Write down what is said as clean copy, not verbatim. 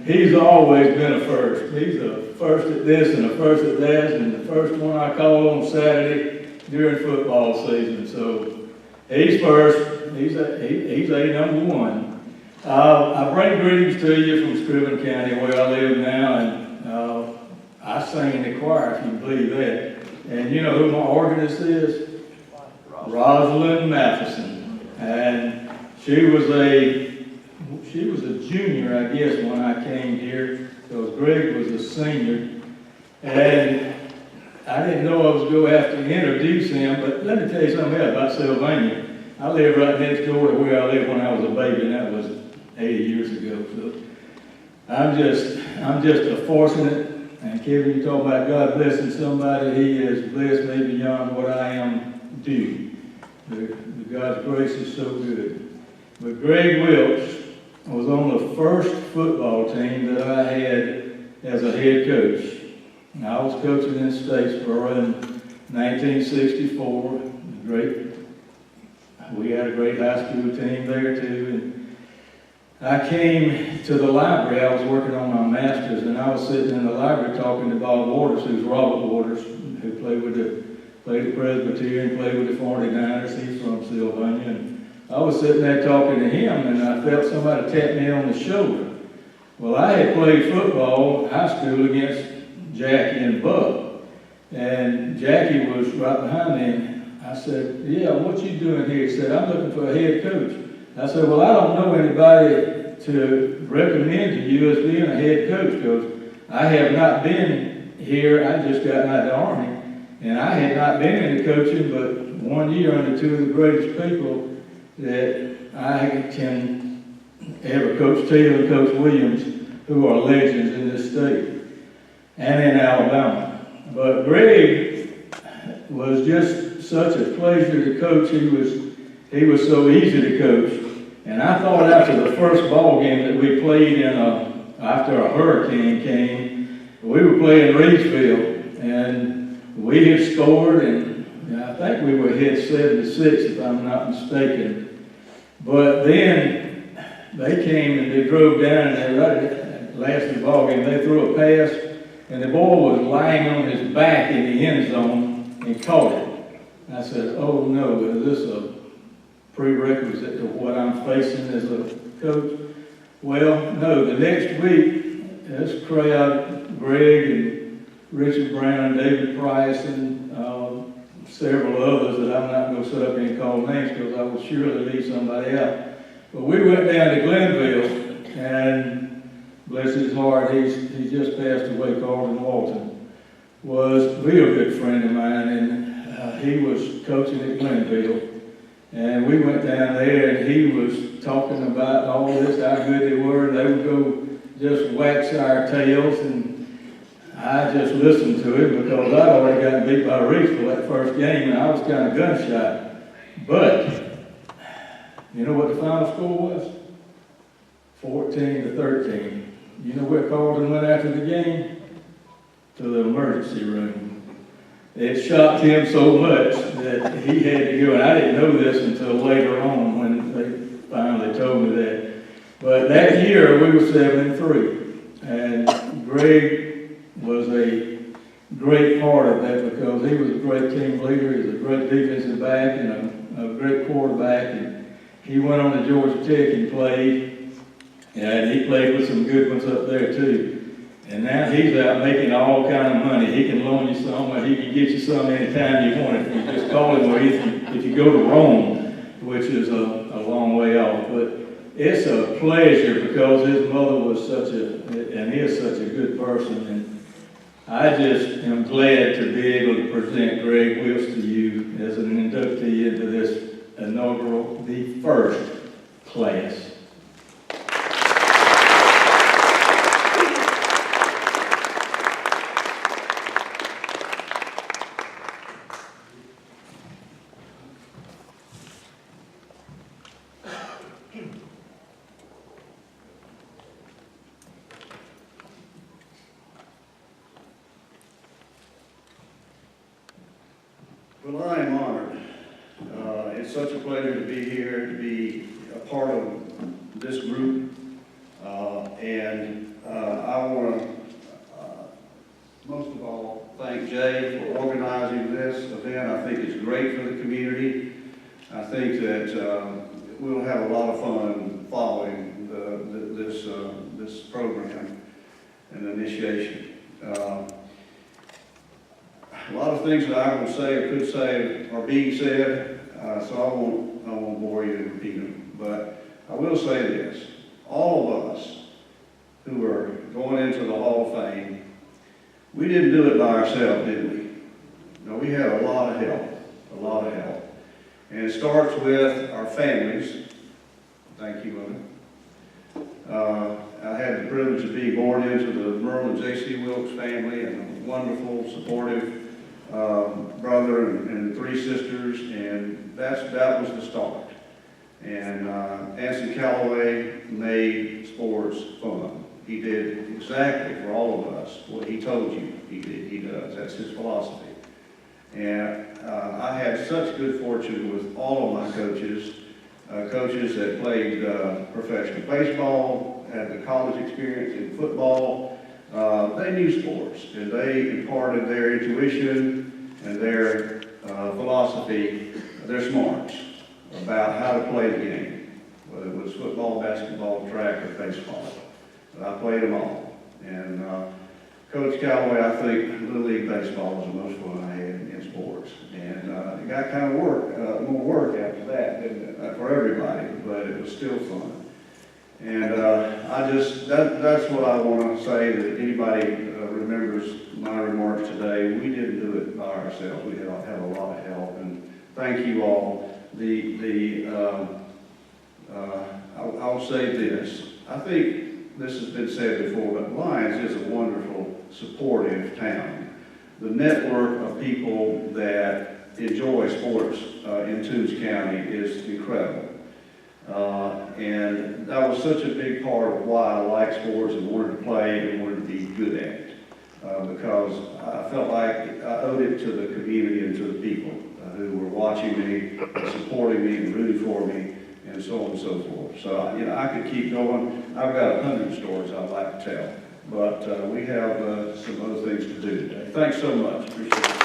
he's always been a first. He's a first at this and a first at that, and the first one I call on Saturday during football season. So he's first. He's a number one. I bring greetings to you from Scriven County, where I live now, and I sing in the choir, if you believe that. And you know who my organist is? Rosalind Matheson. And she was a junior, I guess, when I came here, because Greg was a senior. And I didn't know I was going to have to introduce him, but let me tell you something else about Sylvania. I lived right next door to where I lived when I was a baby, and that was 80 years ago. So I'm just a fortunate. And Kevin, you talk about God blessing somebody. He has blessed me beyond what I am due. God's grace is so good. But Greg Wilkes was on the first football team that I had as a head coach. I was coaching in Statesboro in 1964. We had a great high school team there too. And I came to the library. I was working on my master's, and I was sitting in the library talking to Bob Waters, who's Robert Waters, who played the Presbyterian, played with the 49ers. He's from Sylvania. And I was sitting there talking to him, and I felt somebody tap me on the shoulder. Well, I had played football in high school against Jackie and Bub, and Jackie was right behind me. And I said, "Yeah, what you doing here?" He said, "I'm looking for a head coach." I said, "Well, I don't know anybody to recommend to you as being a head coach, because I have not been here. I just got out of the Army, and I had not been into coaching but 1 year under two of the greatest people that I can ever, Coach Taylor and Coach Williams, who are legends in this state and in Alabama." But Greg was just such a pleasure to coach. He was so easy to coach. And I thought after the first ball game that we played after a hurricane came, we were playing Reedsville, and we had scored, and I think we were ahead 7-6, if I'm not mistaken. But then they came and they drove down, and they right at the last of the ball game, they threw a pass, and the ball was lying on his back in the end zone and caught it. I said, "Oh no, is this a prerequisite to what I'm facing as a coach?" Well, no, the next week, this crowd, Greg and Richard Brown, David Price, and several others that I'm not going to sit up here and call names because I will surely leave somebody out. But we went down to Glenville, and bless his heart, he just passed away. Carlton Walton was a real good friend of mine, and he was coaching at Glenville. And we went down there, and he was talking about all this, how good they were, and they would go just wax our tails, and I just listened to it because I'd already gotten beat by Reedsville that first game, and I was kind of gun shy. But you know what the final score was? 14-13. You know where Carlton went after the game? To the emergency room. It shocked him so much that he had to go, and I didn't know this until later on when they finally told me that. But that year we were 7-3, and Greg was a great part of that because he was a great team leader. He was a great defensive back and a great quarterback. And he went on to Georgia Tech and played, and he played with some good ones up there too. And now he's out making all kind of money. He can loan you some, or he can get you some anytime you want it. You just call him, or if you go to Rome, which is a long way off. But it's a pleasure because his mother was and is such a good person. And I just am glad to be able to present Greg Wilkes to you as an inductee into this inaugural, the first class. Well, I am honored. It's such a pleasure to be here, to be a part of this group. I want to, most of all, thank Jay for organizing this event. I think it's great for the community. I think that we'll have a lot of fun following this program and initiation. A lot of things that I would say or could say are being said, so I won't bore you and repeat them. But I will say this: all of us who are going into the Hall of Fame, we didn't do it by ourselves, did we? No, we had a lot of help, And it starts with our families. Thank you, Mother. I had the privilege of being born into the Merle and J.C. Wilkes family, and a wonderful, supportive brother and 3 sisters, and that was the start. And Anson Calloway made sports fun. He did exactly for all of us what he told you he does. That's his philosophy. And I had such good fortune with all of my coaches, coaches that played professional baseball, had the college experience in football. They knew sports, and they imparted their intuition and their philosophy, their smarts about how to play the game, whether it was football, basketball, track, or baseball. But I played them all. And Coach Calloway, I think Little League Baseball was the most fun I had in sports. And it got kind of more work after that, didn't it, for everybody, but it was still fun. And that's what I want to say, that anybody remembers my remarks today. We didn't do it by ourselves. We had a lot of help, and thank you all. I'll say this. I think this has been said before, but Lyons is a wonderful, supportive town. The network of people that enjoy sports in Toombs County is incredible. And that was such a big part of why I like sports and wanted to play and wanted to be good at it. Because I felt like I owed it to the community and to the people who were watching me, supporting me, and rooting for me, and so on and so forth. So, I could keep going. I've got 100 stories I'd like to tell, but we have some other things to do today. Thanks so much. Appreciate it.